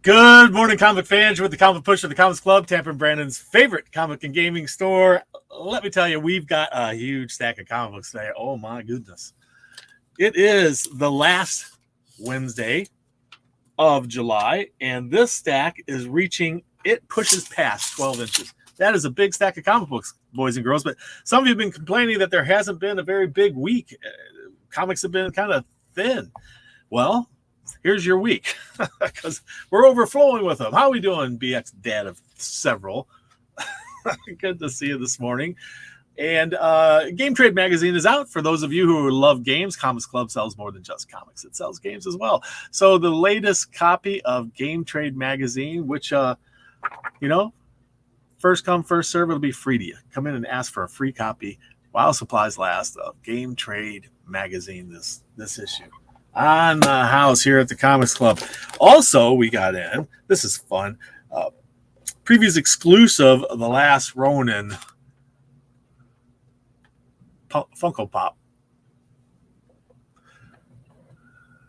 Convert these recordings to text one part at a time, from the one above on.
Good morning, comic fans. You're with the Comic Push of the Comics Club, Tampa and Brandon's favorite comic and gaming store. Let me tell you, we've got a huge stack of comic books today. Oh, my goodness. It is the last Wednesday of July, and this stack is it pushes past 12 inches. That is a big stack of comic books, boys and girls, but some of you have been complaining that there hasn't been a very big week. Comics have been kind of thin. Well, here's your week because we're overflowing with them. How are we doing, BX dad of several? Good to see you this morning. And Game Trade Magazine is out. For those of you who love games, Comics Club sells more than just comics. It sells games as well. So the latest copy of Game Trade Magazine, which, first come, first serve, it'll be free to you. Come in and ask for a free copy while supplies last of Game Trade Magazine this issue. On the house here at the Comics Club. Also, we got in, this is fun, previews exclusive of the last Ronin Funko Pop.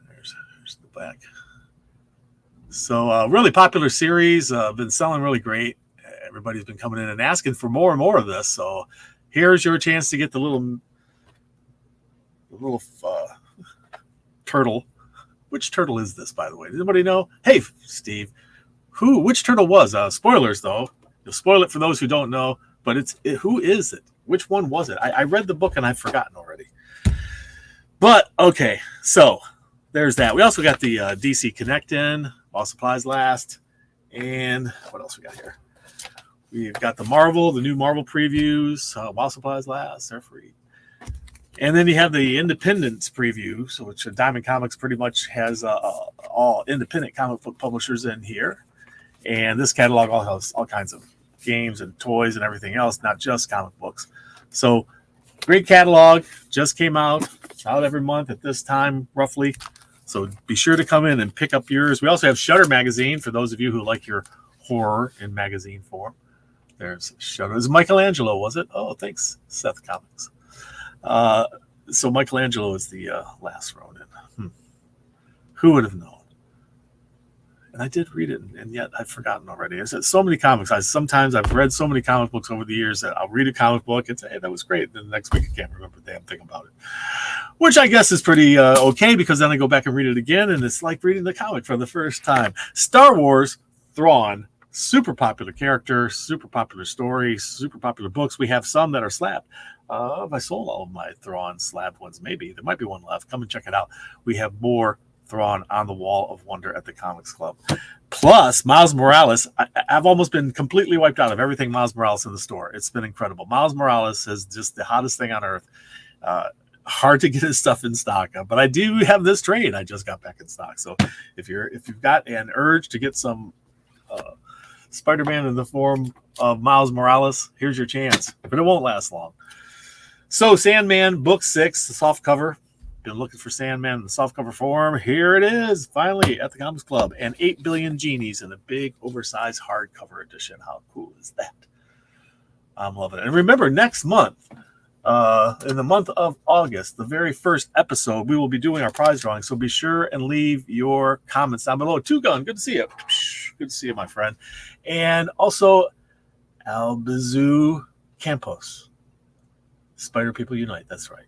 There's the back. So, really popular series, been selling really great. Everybody's been coming in and asking for more and more of this. So, here's your chance to get the little turtle. Which turtle is this, by the way? Does anybody know? Hey, Steve. Which turtle was? Spoilers, though. You'll spoil it for those who don't know, but who is it? Which one was it? I read the book and I've forgotten already. But, okay, so there's that. We also got the DC Connect in, while supplies last. And what else we got here? We've got the new Marvel previews, while supplies last. They're free. And then you have the Independence preview, so which Diamond Comics pretty much has all independent comic book publishers in here. And this catalog all has all kinds of games and toys and everything else, not just comic books. So great catalog, just came out every month at this time, roughly. So be sure to come in and pick up yours. We also have Shudder Magazine for those of you who like your horror in magazine form. There's Shudder. It's Michelangelo, was it? Oh, thanks, Seth Comics. So Michelangelo is the last Ronin. Who would have known? And I did read it, and yet I've forgotten already. I said so many comics. Sometimes I've read so many comic books over the years that I'll read a comic book and say, hey, that was great. Then the next week I can't remember a damn thing about it. Which I guess is pretty okay, because then I go back and read it again, and it's like reading the comic for the first time. Star Wars, Thrawn, super popular character, super popular story, super popular books. We have some that are slabbed. I sold all of my Thrawn slabbed ones. Maybe there might be one left. Come and check it out. We have more Thrawn on the Wall of Wonder at the Comics Club. Plus, Miles Morales. I've almost been completely wiped out of everything Miles Morales in the store. It's been incredible. Miles Morales is just the hottest thing on earth. Hard to get his stuff in stock, but I do have this trade. I just got back in stock. So if you've got an urge to get some Spider-Man in the form of Miles Morales, here's your chance. But it won't last long. So Sandman, book 6, the soft cover. Been looking for Sandman in the soft cover form. Here it is, finally, at the Comics Club. And 8 Billion Genies in a big, oversized hardcover edition. How cool is that? I'm loving it. And remember, next month, in the month of August, the very first episode, we will be doing our prize drawing. So be sure and leave your comments down below. Two Gun, good to see you. Good to see you, my friend. And also, Albizu Campos. Spider People Unite. That's right.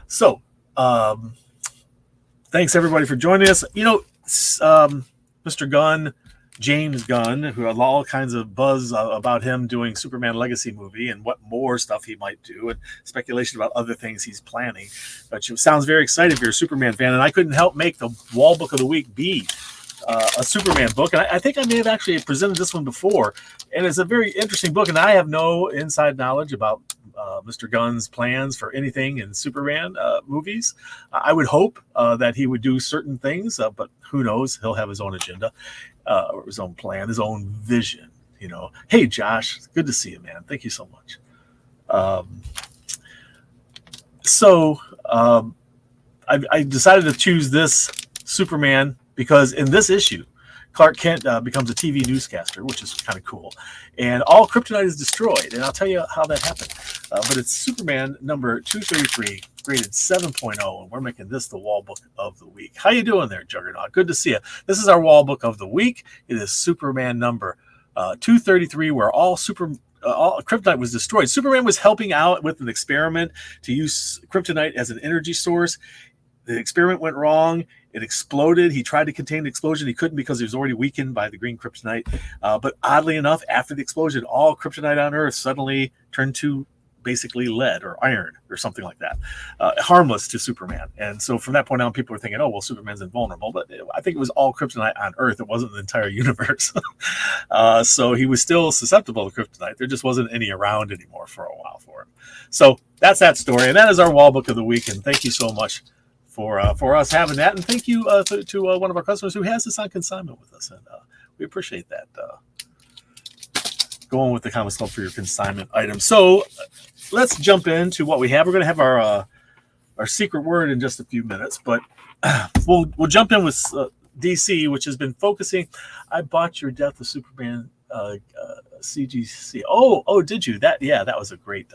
So, thanks everybody for joining us. Mr. Gunn, James Gunn, who had all kinds of buzz about him doing Superman Legacy movie and what more stuff he might do, and speculation about other things he's planning. But it sounds very exciting if you're a Superman fan, and I couldn't help make the Wall Book of the Week be a Superman book. And I think I may have actually presented this one before, and it's a very interesting book, and I have no inside knowledge about Mr. Gunn's plans for anything in Superman movies. I would hope that he would do certain things, but who knows? He'll have his own agenda, or his own plan, his own vision. Hey, Josh, good to see you, man. Thank you so much. I decided to choose this Superman because in this issue, Clark Kent becomes a TV newscaster, which is kind of cool. And all kryptonite is destroyed. And I'll tell you how that happened. But it's Superman number 233, graded 7.0. And we're making this the wall book of the week. How you doing there, Juggernaut? Good to see you. This is our wall book of the week. It is Superman number 233, where all kryptonite was destroyed. Superman was helping out with an experiment to use kryptonite as an energy source. The experiment went wrong. It exploded. He tried to contain the explosion. He couldn't because he was already weakened by the green kryptonite. But oddly enough, after the explosion, all kryptonite on Earth suddenly turned to basically lead or iron or something like that, harmless to Superman. And so from that point on, people were thinking, oh, well, Superman's invulnerable. But I think it was all kryptonite on Earth. It wasn't the entire universe. So he was still susceptible to kryptonite. There just wasn't any around anymore for a while for him. So that's that story. And that is our wall book of the week. And thank you so much for us having that. And thank you to one of our customers who has this on consignment with us. And we appreciate that. Going with the Comics Club for your consignment items. So let's jump into what we have. We're going to have our secret word in just a few minutes, but we'll jump in with DC, which has been focusing. I bought your Death of Superman CGC. Oh, did you? That was a great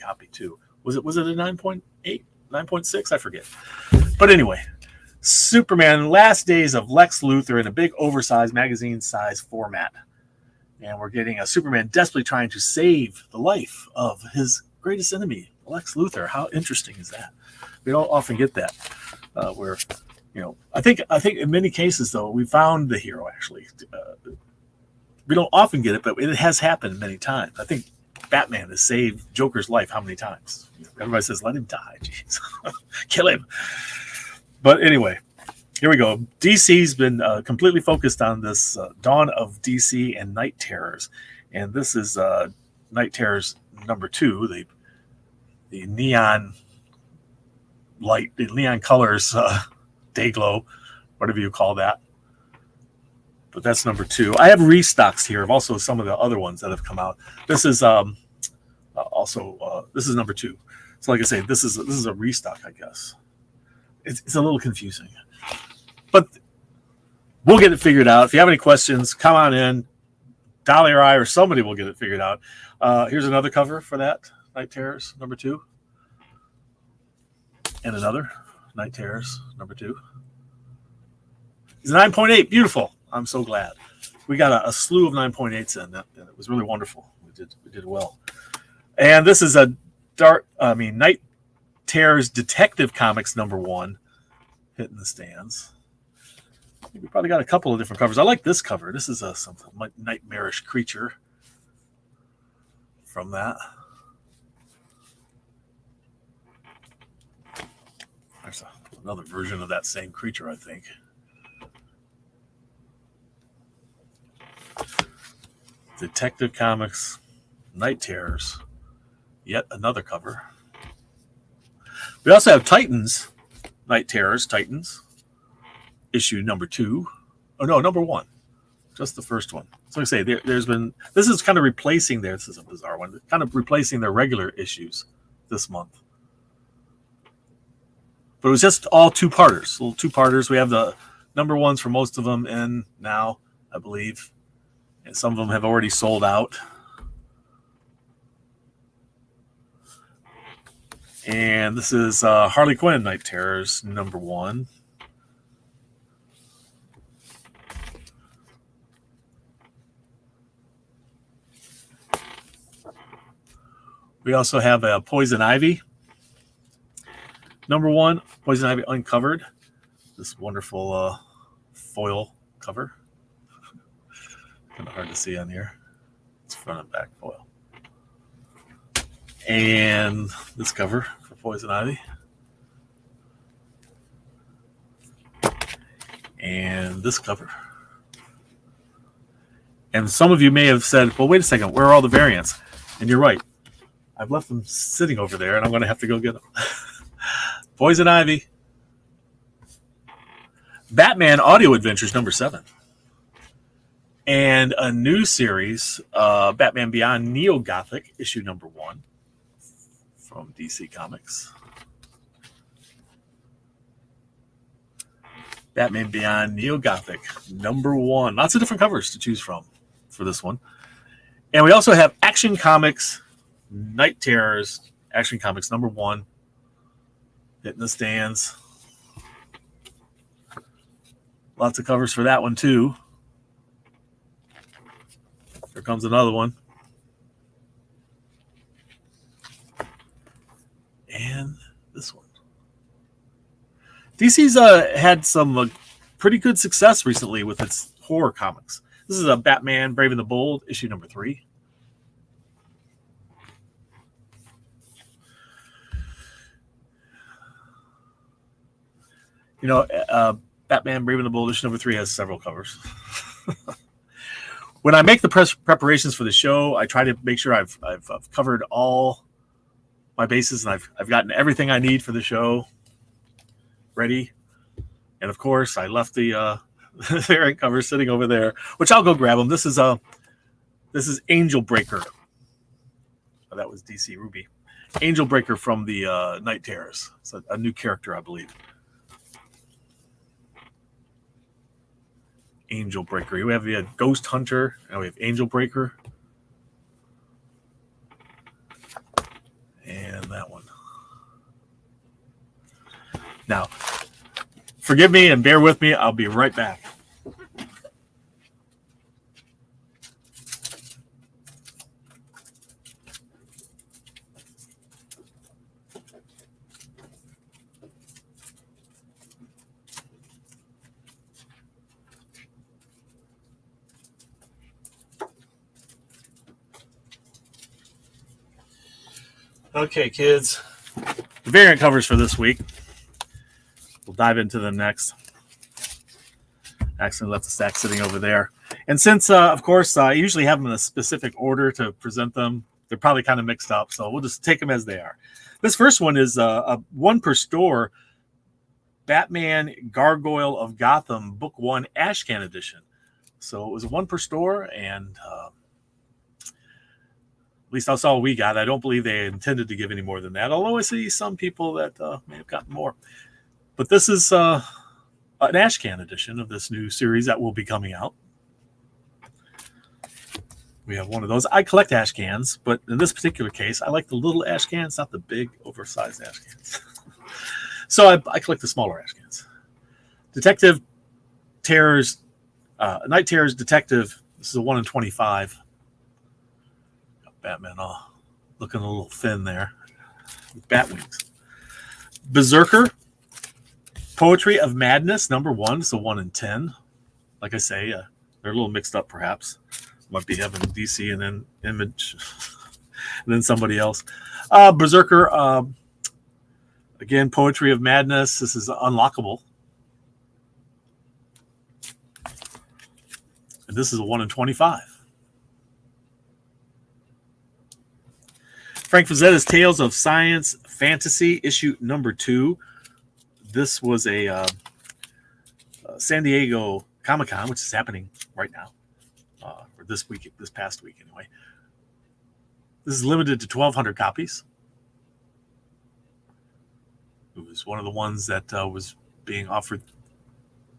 copy too. Was it a 9.8, 9.6? I forget. But anyway, Superman: Last Days of Lex Luthor in a big oversized magazine size format. And we're getting a Superman desperately trying to save the life of his greatest enemy, Lex Luthor. How interesting is that? We don't often get that. I think in many cases though, we found the hero actually. We don't often get it, but it has happened many times. I think Batman has saved Joker's life how many times? Everybody says, let him die. Jeez. Kill him. But anyway, here we go. DC's been completely focused on this Dawn of DC and Night Terrors. And this is Night Terrors number 2, the neon light, the neon colors, day glow, whatever you call that. But that's number 2. I have restocks here of also some of the other ones that have come out. This is this is number 2. So like I say, this is a restock, I guess. It's a little confusing, but we'll get it figured out. If you have any questions, come on in. Dolly or I or somebody will get it figured out. Here's another cover for that, Night Terrors number 2. And another, Night Terrors number 2. It's 9.8, beautiful. I'm so glad. We got a slew of 9.8s in that, and it was really wonderful. We did well. And this is Night Terrors Detective Comics number 1 hitting the stands. I think we probably got a couple of different covers. I like this cover. This is some nightmarish creature from that. There's another version of that same creature, I think. Detective Comics, Night Terrors, yet another cover. We also have Titans, Night Terrors, Titans, issue number 2. Oh, no, number 1. Just the first one. So I say, this is kind of replacing this is a bizarre one, kind of replacing their regular issues this month. But it was just all two-parters, little two-parters. We have the number 1s for most of them in now, I believe. And some of them have already sold out. And this is Harley Quinn Night Terrors number 1. We also have a Poison Ivy number 1. Poison Ivy Uncovered. This wonderful foil cover. Kind of hard to see on here. It's front and back foil. And this cover for Poison Ivy. And this cover. And some of you may have said, well, wait a second, where are all the variants? And you're right. I've left them sitting over there, and I'm going to have to go get them. Poison Ivy. Batman Audio Adventures number 7. And a new series, Batman Beyond Neo-Gothic, issue number 1 from DC Comics. Batman Beyond Neo-Gothic, #1. Lots of different covers to choose from for this one. And we also have Action Comics, Night Terrors, Action Comics #1. Hitting the stands. Lots of covers for that one, too. Here comes another one. And this one. DC's had some pretty good success recently with its horror comics. This is a Batman Brave and the Bold, issue #3. You know, Batman Brave and the Bold, issue #3 has several covers. When I make the preparations for the show, I try to make sure I've covered all my bases and I've gotten everything I need for the show ready. And of course, I left the variant cover sitting over there, which I'll go grab them. This is Angel Breaker. Oh, that was DC Ruby. Angel Breaker from the Night Terrors. It's a new character, I believe. Angel Breaker. We have the Ghost Hunter, and we have Angel Breaker. And that one. Now, forgive me and bear with me. I'll be right back. Okay, kids. The variant covers for this week. We'll dive into them next. Actually left the stack sitting over there. And since, of course, I usually have them in a specific order to present them, they're probably kind of mixed up. So we'll just take them as they are. This first one is a one per store Batman Gargoyle of Gotham Book 1 Ashcan Edition. So it was a one per store, and at least that's all we got. I don't believe they intended to give any more than that, although I see some people that may have gotten more. But this is an Ashcan edition of this new series that will be coming out. We have one of those. I collect Ashcans, but in this particular case, I like the little Ashcans, not the big, oversized Ashcans. So I collect the smaller Ashcans. Detective Terrors, Night Terrors Detective. This is a 1 in 25. Batman looking a little thin there. Bat wings. Berserker. Poetry of Madness, #1. It's a 1 in 10. Like I say, they're a little mixed up perhaps. Might be having DC and then Image and then somebody else. Berserker, again, Poetry of Madness. This is unlockable. And this is a 1 in 25. Frank Frazzetta's Tales of Science Fantasy, issue #2. This was a San Diego Comic-Con, which is happening right now, or this past week anyway. This is limited to 1,200 copies. It was one of the ones that was being offered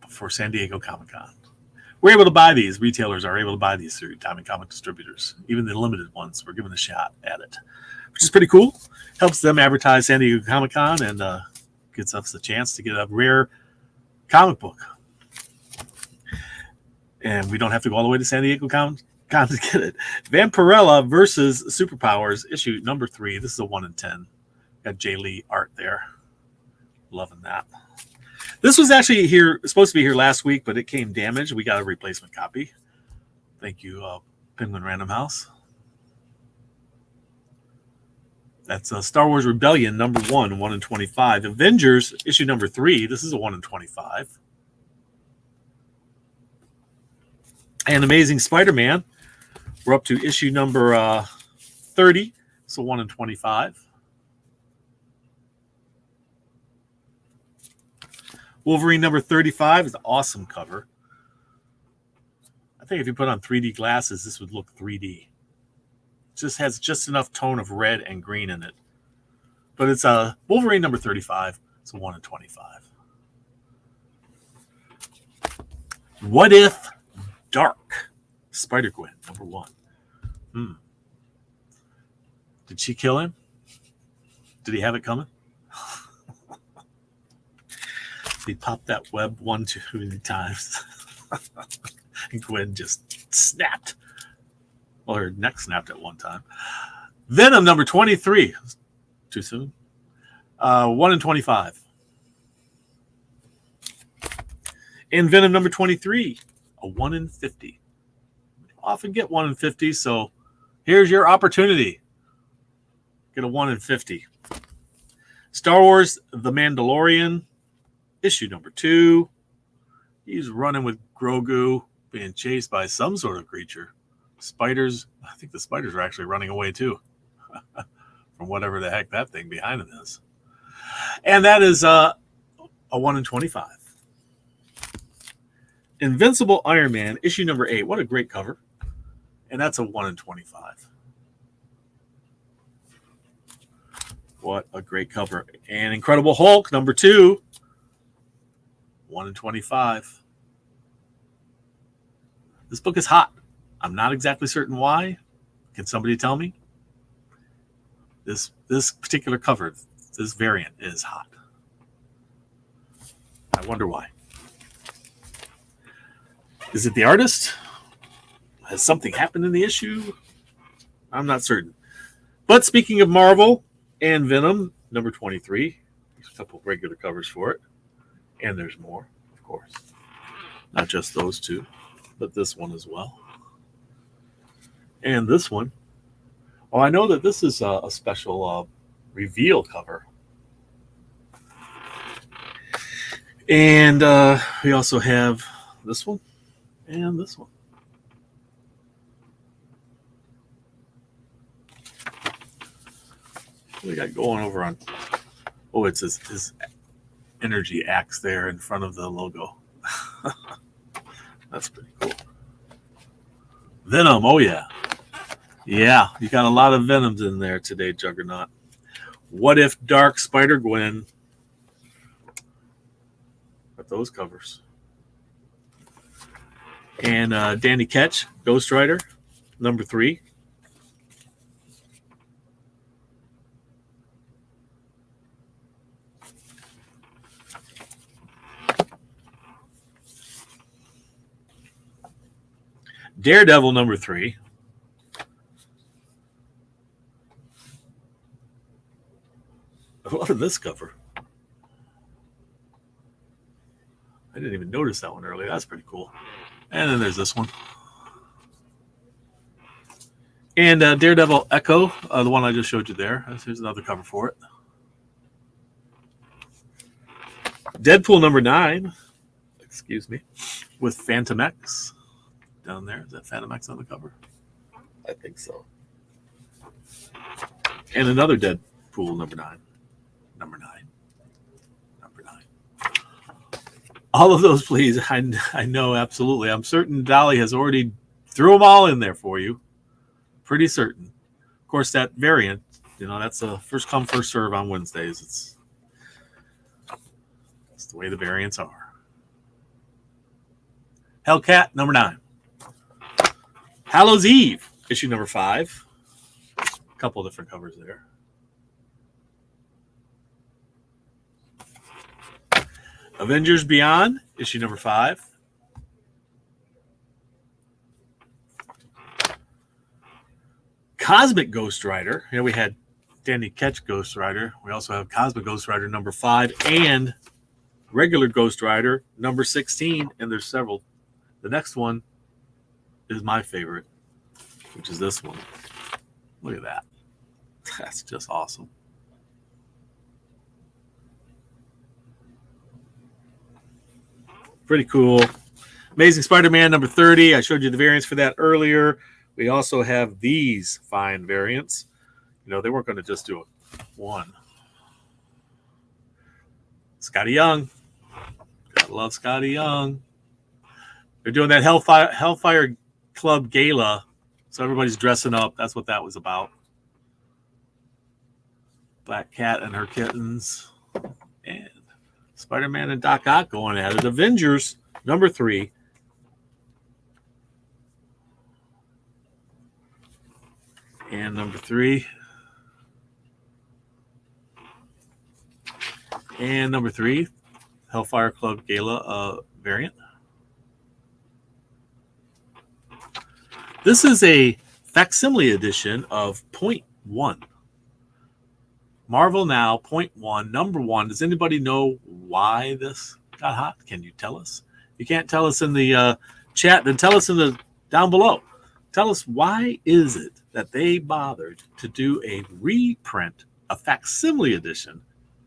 for San Diego Comic-Con. We're able to buy these. Retailers are able to buy these through Diamond Comic Distributors. Even the limited ones, we're given a shot at it, which is pretty cool. Helps them advertise San Diego Comic-Con and gets us a chance to get a rare comic book. And we don't have to go all the way to San Diego Comic-Con to get it. Vampirella versus Superpowers, issue #3. This is a 1 in 10. Got Jay Lee art there. Loving that. This was actually supposed to be here last week, but it came damaged. We got a replacement copy. Thank you, Penguin Random House. That's Star Wars Rebellion #1, 1 in 25. Avengers, issue #3. This is a 1 in 25. And Amazing Spider-Man. We're up to issue number 30. So 1 in 25. Wolverine #35 is an awesome cover. I think if you put on 3D glasses, this would look 3D. Just has just enough tone of red and green in it. But it's Wolverine #35. It's a 1 in 25. What if Dark Spider-Gwen, number 1. Did she kill him? Did he have it coming? He popped that web one too many times. And Gwen just snapped. Well, her neck snapped at one time. Venom number 23. Too soon. 1 in 25. And Venom number 23. A 1 in 50. Often get 1 in 50, so here's your opportunity. Get a 1 in 50. Star Wars The Mandalorian. Issue number 2. He's running with Grogu, being chased by some sort of creature. Spiders. I think the spiders are actually running away too. From whatever the heck that thing behind him is. And that is a 1 in 25. Invincible Iron Man, issue number 8. What a great cover. And that's a 1 in 25. What a great cover. And Incredible Hulk, number 2. 1 in 25. This book is hot. I'm not exactly certain why. Can somebody tell me? This particular cover, this variant is hot. I wonder why. Is it the artist? Has something happened in the issue? I'm not certain. But speaking of Marvel and Venom, number 23. There's a couple of regular covers for it. And there's more, of course. Not just those two, but this one as well. And this one. Oh, I know that this is a special reveal cover. And we also have this one and this one. What do we got going over on? Oh, it's his energy axe there in front of the logo. That's pretty cool. Venom, oh yeah. Yeah, you got a lot of Venoms in there today, Juggernaut. What if Dark Spider-Gwen? Got those covers. And Danny Ketch, Ghost Rider, number 3. Daredevil, number 3. I love this cover. I didn't even notice that one earlier. That's pretty cool. And then there's this one. And Daredevil Echo, the one I just showed you there. Here's another cover for it. Deadpool number 9. Excuse me. With Phantom X down there. Is that Phantom X on the cover? I think so. And another Deadpool number 9. Number 9. All of those, please. I know, absolutely. I'm certain Dolly has already threw them all in there for you. Pretty certain. Of course, that variant, that's a first come, first serve on Wednesdays. It's the way the variants are. Hellcat, number 9. Hallows Eve, issue number 5. A couple of different covers there. Avengers Beyond, issue number 5. Cosmic Ghost Rider. We had Danny Ketch Ghost Rider. We also have Cosmic Ghost Rider number 5 and regular Ghost Rider number 16. And there's several. The next one is my favorite, which is this one. Look at that. That's just awesome. Pretty cool. Amazing Spider-Man number 30. I showed you the variants for that earlier. We also have these fine variants. They weren't going to just do one. Scotty Young. Gotta love Scotty Young. They're doing that Hellfire Club Gala. So everybody's dressing up. That's what that was about. Black Cat and her kittens. And Spider-Man and Doc Ock going at it. Avengers, number 3. And number 3. And number 3, Hellfire Club Gala variant. This is a facsimile edition of .1. Marvel Now, .1, number 1. Does anybody know why this got hot? Can you tell us? You can't tell us in the chat, then tell us down below. Tell us, why is it that they bothered to do a reprint, a facsimile edition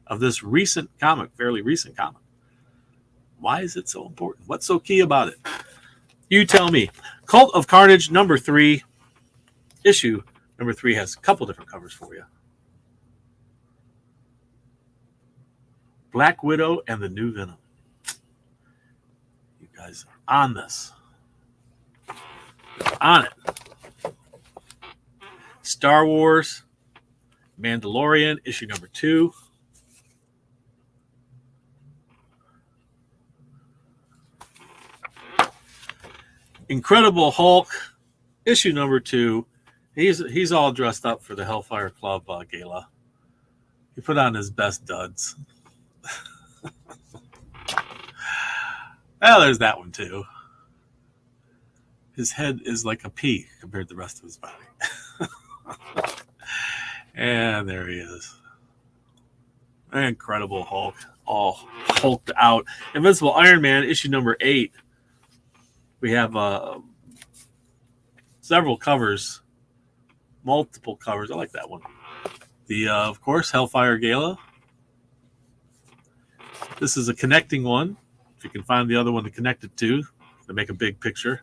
of this recent comic, fairly recent comic? Why is it so important? What's so key about it? You tell me. Cult of Carnage number 3, issue number 3 has a couple different covers for you. Black Widow and the New Venom. You guys are on this. You're on it. Star Wars, Mandalorian, issue number 2. Incredible Hulk, issue number 2. He's all dressed up for the Hellfire Club Gala. He put on his best duds. Well, there's that one too. His head is like a pea compared to the rest of his body. And there he is. Incredible Hulk, all hulked out. Invincible Iron Man, issue number 8. We have several covers, multiple covers. I like that one. The, of course, Hellfire Gala. This is a connecting one. If you can find the other one to connect it to make a big picture.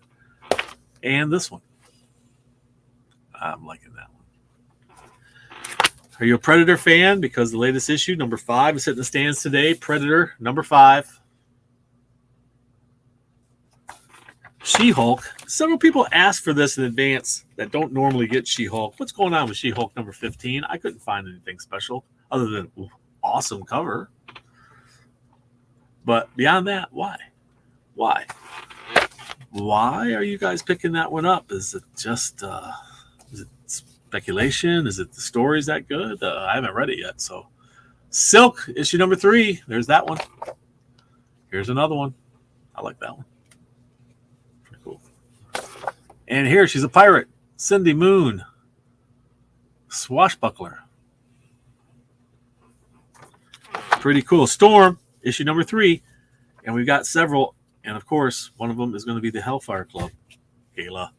And this one. I'm liking that one. Are you a Predator fan? Because the latest issue, number 5, is hitting the stands today. Predator, number 5. She-Hulk. Several people asked for this in advance that don't normally get She-Hulk. What's going on with She-Hulk number 15? I couldn't find anything special other than awesome cover. But beyond that, why? Why? Why are you guys picking that one up? Is it just is it speculation? Is it the story's that good? I haven't read it yet. So Silk, issue number 3. There's that one. Here's another one. I like that one. And here, she's a pirate. Cindy Moon. Swashbuckler. Pretty cool. Storm, issue number 3. And we've got several. And, of course, one of them is going to be the Hellfire Club Gala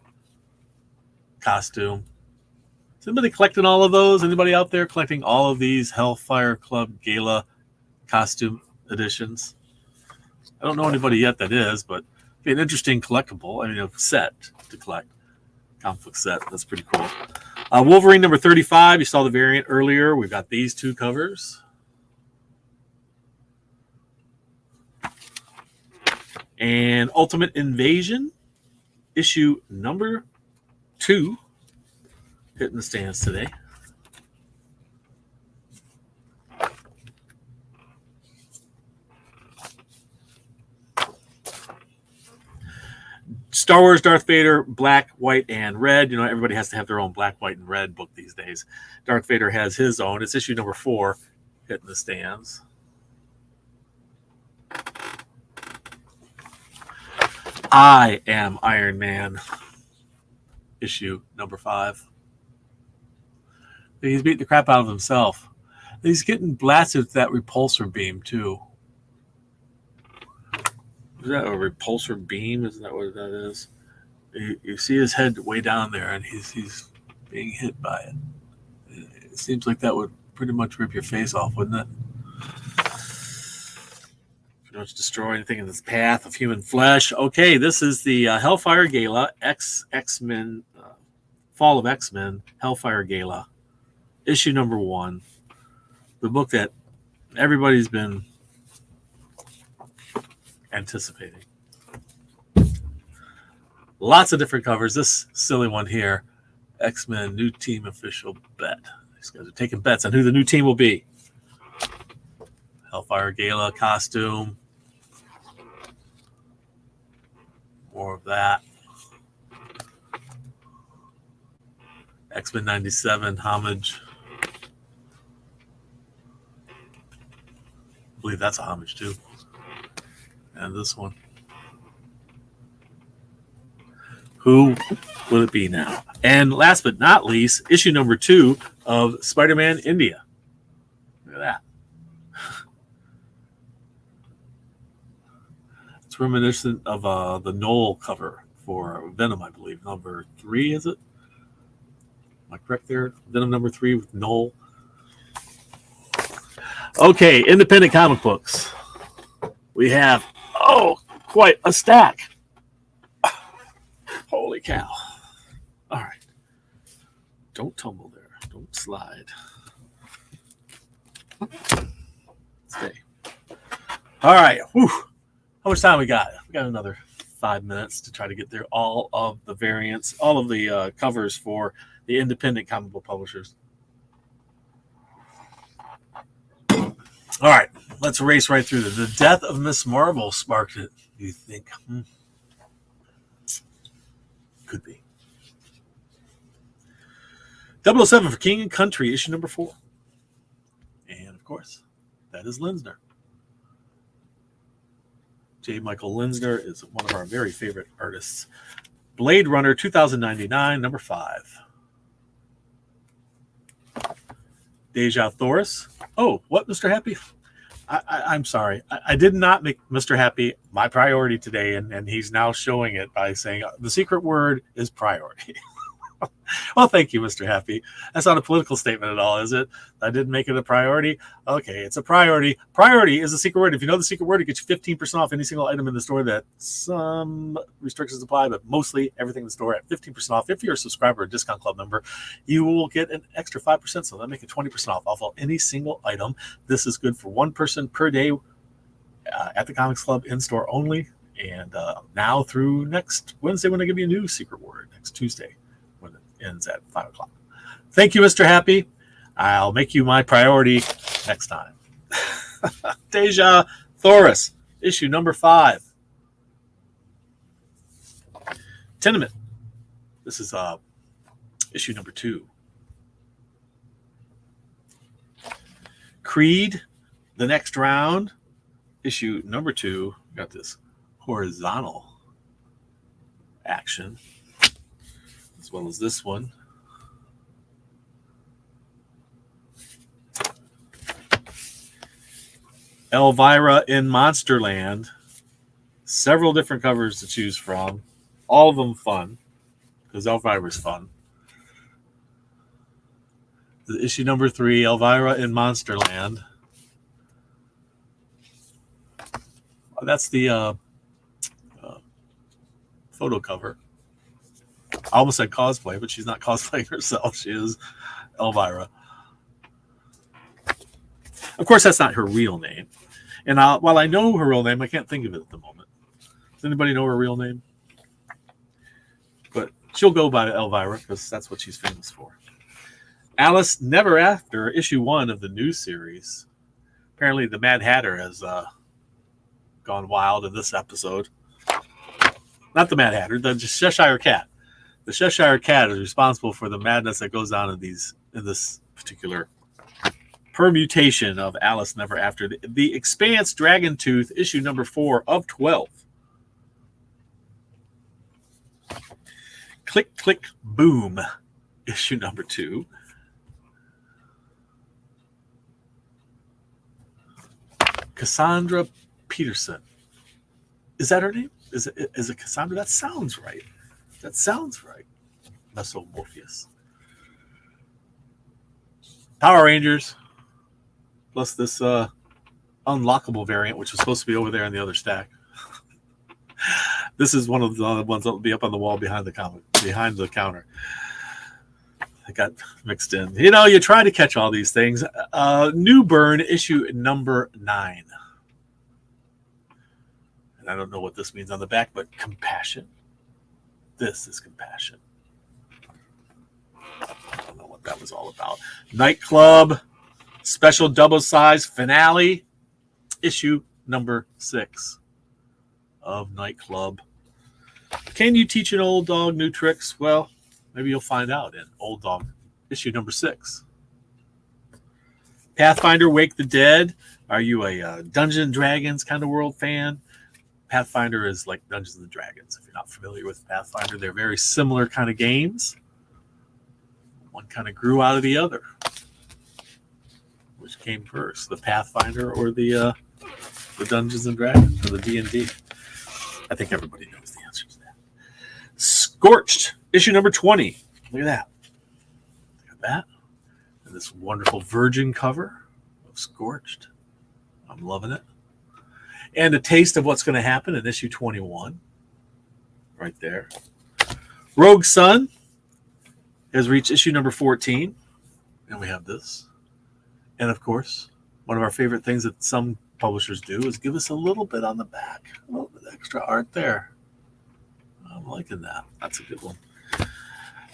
costume. Is anybody collecting all of those? Anybody out there collecting all of these Hellfire Club Gala costume editions? I don't know anybody yet that is, but it'd be an interesting collectible. I mean, a set to collect. Comic book set. That's pretty cool. Wolverine number 35. You saw the variant earlier. We've got these 2 covers. And Ultimate Invasion, issue number 2, hitting the stands today. Star Wars Darth Vader, black, white, and red. You know, everybody has to have their own black, white, and red book these days. Darth Vader has his own. It's issue number 4, hitting the stands. I Am Iron Man, issue number 5. He's beating the crap out of himself. He's getting blasted with that repulsor beam, too. Is that a repulsor beam? Isn't that what that is? You see his head way down there, and he's being hit by it. It seems like that would pretty much rip your face off, wouldn't it? Pretty much destroy anything in this path of human flesh. Okay, this is the Hellfire Gala, X-Men, Fall of X-Men, Hellfire Gala, issue number 1. The book that everybody's been anticipating. Lots of different covers. This silly one here, X-Men new team official bet. These guys are taking bets on who the new team will be. Hellfire Gala costume. More of that. X-Men 97 homage. I believe that's a homage too. And this one. Who will it be now? And last but not least, issue number 2 of Spider-Man India. Look at that. It's reminiscent of the Knoll cover for Venom, I believe. Number 3, is it? Am I correct there? Venom number 3 with Knoll. Okay, independent comic books. We have, quite a stack. Holy cow. All right. Don't tumble there. Don't slide. Stay. All right. Whew. How much time we got? We got another 5 minutes to try to get there. All of the variants, all of the covers for the independent comic book publishers. All right. Let's race right through this. The death of Miss Marvel sparked it, you think? Could be. 007 for King and Country, issue number 4. And, of course, that is Linsner. J. Michael Linsner is one of our very favorite artists. Blade Runner 2099, number 5. Deja Thoris. Oh, what, Mr. Happy? I'm sorry. I did not make Mr. Happy my priority today, and he's now showing it by saying the secret word is priority. Well, thank you, Mr. Happy. That's not a political statement at all, is it? I didn't make it a priority. Okay, it's a priority. Priority is a secret word. If you know the secret word, it gets you 15% off any single item in the store. That some restrictions apply, but mostly everything in the store at 15% off. If you're a subscriber or discount club member, you will get an extra 5%, so that'll make it 20% off of any single item. This is good for one person per day at the Comics Club in-store only, and now through next Wednesday when I give you a new secret word, next Tuesday, when it ends at 5 o'clock. Thank you, Mr. Happy. I'll make you my priority next time. Deja Thoris, issue number 5. Tenement. This is issue number 2. Creed, The Next Round, issue number 2. Got this horizontal action, as well as this one. Elvira in Monsterland. Several different covers to choose from. All of them fun, because Elvira's fun. The issue number 3, Elvira in Monsterland. That's the photo cover. I almost said cosplay, but she's not cosplaying herself. She is Elvira. Of course, that's not her real name. And while I know her real name, I can't think of it at the moment. Does anybody know her real name? But she'll go by Elvira because that's what she's famous for. Alice Never After, issue 1 of the new series. Apparently, the Mad Hatter has gone wild in this episode. Not the Mad Hatter, the Cheshire Cat. The Cheshire Cat is responsible for the madness that goes on in this particular permutation of Alice Never After. The Expanse Dragon Tooth, issue number 4 of 12. Click, Click, Boom, issue number 2. Cassandra Peterson. Is that her name? Is it Cassandra? That sounds right. Mesomorpheus. Power Rangers. Plus this unlockable variant, which was supposed to be over there in the other stack. This is one of the ones that will be up on the wall behind the counter. I got mixed in. You know, you try to catch all these things. New Burn, issue number 9. And I don't know what this means on the back, but compassion. This is compassion. I don't know what that was all about. Nightclub, special double size finale, issue number 6 of Nightclub. Can you teach an old dog new tricks? Well, Maybe you'll find out in Old Dog issue number 6. Pathfinder Wake the Dead. Are you a Dungeons and Dragons kind of world fan? Pathfinder is like Dungeons and Dragons. If you're not familiar with Pathfinder, they're very similar kind of games. One kind of grew out of the other. Which came first, the Pathfinder or the Dungeons and Dragons or the D&D? I think everybody knows the answer to that. Scorched, issue number 20. Look at that. Look at that. And this wonderful virgin cover of Scorched. I'm loving it. And a taste of what's going to happen in issue 21. Right there. Rogue Sun has reached issue number 14. And we have this. And of course, one of our favorite things that some publishers do is give us a little bit on the back. A little bit extra art there. I'm liking that. That's a good one.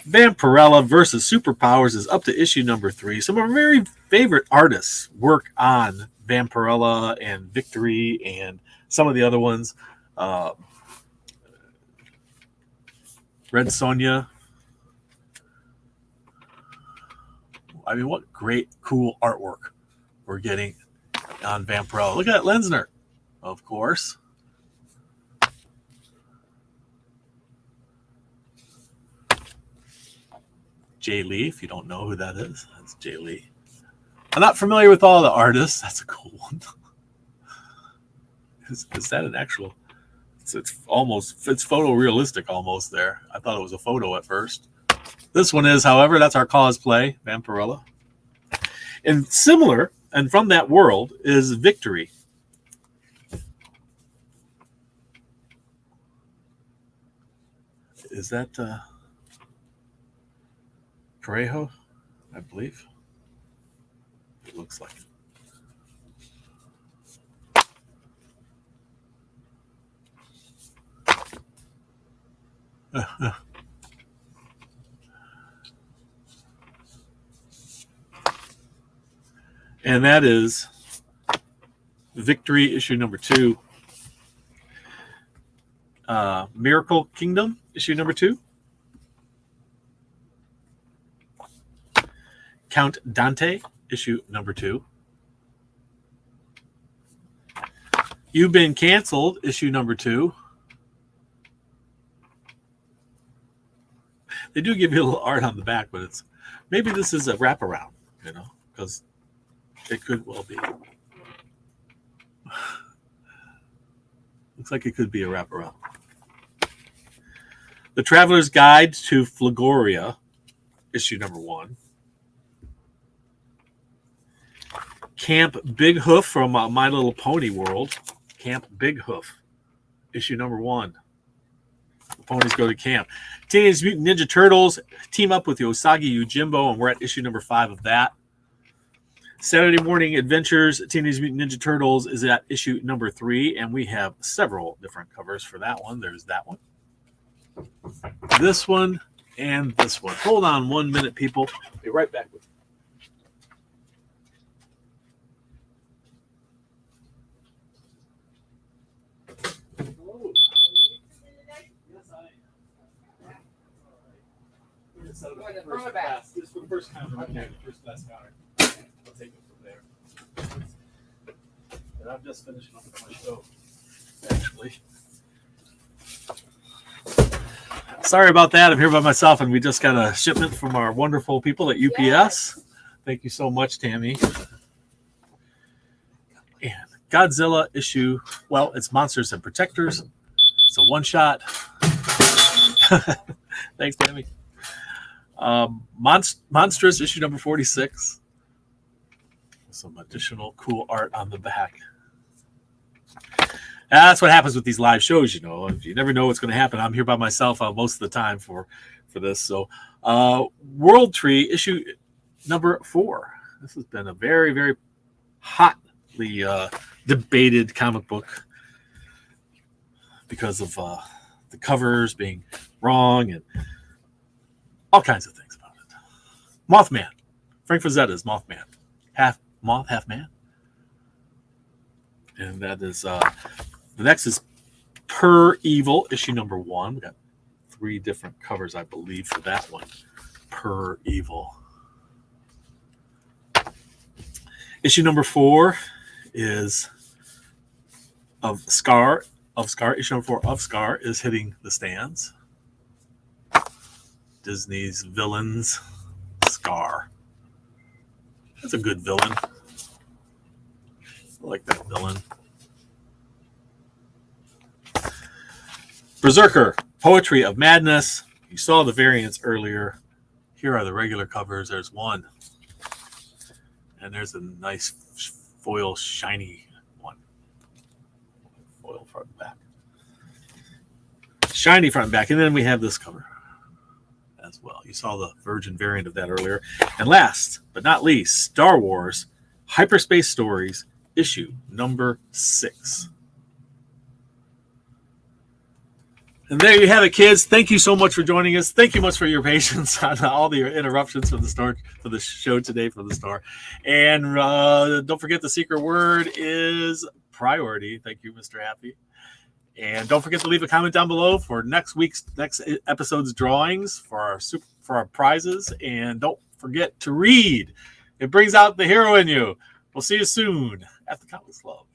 Vampirella versus Superpowers is up to issue number 3. Some of our very favorite artists work on Vampirella and Victory and some of the other ones. Red Sonja. I mean, what great, cool artwork we're getting on Vampirella. Look at that Lensner, of course. Jay Lee, if you don't know who that is, that's Jay Lee. I'm not familiar with all the artists. That's a cool one. Is that an actual? It's photorealistic almost there. I thought it was a photo at first. This one is, however, that's our cosplay, Vampirella. And similar, and from that world, is Victory. Is that Parejo, I believe? It looks like it. And that is Victory, issue number 2. Miracle Kingdom, issue number 2. Count Dante, issue number 2. You've Been Canceled, issue number 2. They do give you a little art on the back, but it's maybe this is a wraparound, because it could well be. Looks like it could be a wraparound. The Traveler's Guide to Flagoria, issue number 1. Camp Big Hoof from My Little Pony World. Camp Big Hoof, issue number 1. The ponies go to camp. Teenage Mutant Ninja Turtles team up with the Usagi Yojimbo, and we're at issue number 5 of that. Saturday Morning Adventures, Teenage Mutant Ninja Turtles is at issue number 3, and we have several different covers for that one. There's that one, this one, and this one. Hold on 1 minute, people. I'll be right back with you. It's for the first counter. Okay, the first class counter. I'll take it from there. And I'm just finishing up with my show, actually. Sorry about that. I'm here by myself, and we just got a shipment from our wonderful people at UPS. Yes. Thank you so much, Tammy. And Godzilla issue, well, it's Monsters and Protectors. It's a one-shot. Thanks, Tammy. Monstrous issue number 46. Some additional cool art on the back. That's what happens with these live shows, You never know what's going to happen. I'm here by myself most of the time for this. So, World Tree issue number 4. This has been a very, very hotly debated comic book because of the covers being wrong and all kinds of things about it. Mothman. Frank Frazzetta's Mothman. Half moth, half man. And that is the next is Per Evil, issue number 1. We got 3 different covers, I believe, for that one per Evil. Issue number 4 is of Scar. Issue number 4 of Scar is hitting the stands. Disney's villains, Scar. That's a good villain. I like that villain. Berserker, Poetry of Madness. You saw the variants earlier. Here are the regular covers. There's one. And there's a nice foil shiny one. Foil front and back. Shiny front and back. And then we have this cover as well. You saw the Virgin variant of that earlier. And last but not least, Star Wars Hyperspace Stories, issue number 6. And there you have it, kids. Thank you so much for joining us. Thank you much for your patience on all the interruptions from the store, for the show today from the store. And don't forget, the secret word is priority. Thank you, Mr. Happy. And don't forget to leave a comment down below for next episode's drawings for our prizes. And don't forget to read. It brings out the hero in you. We'll see you soon at the Comics Club.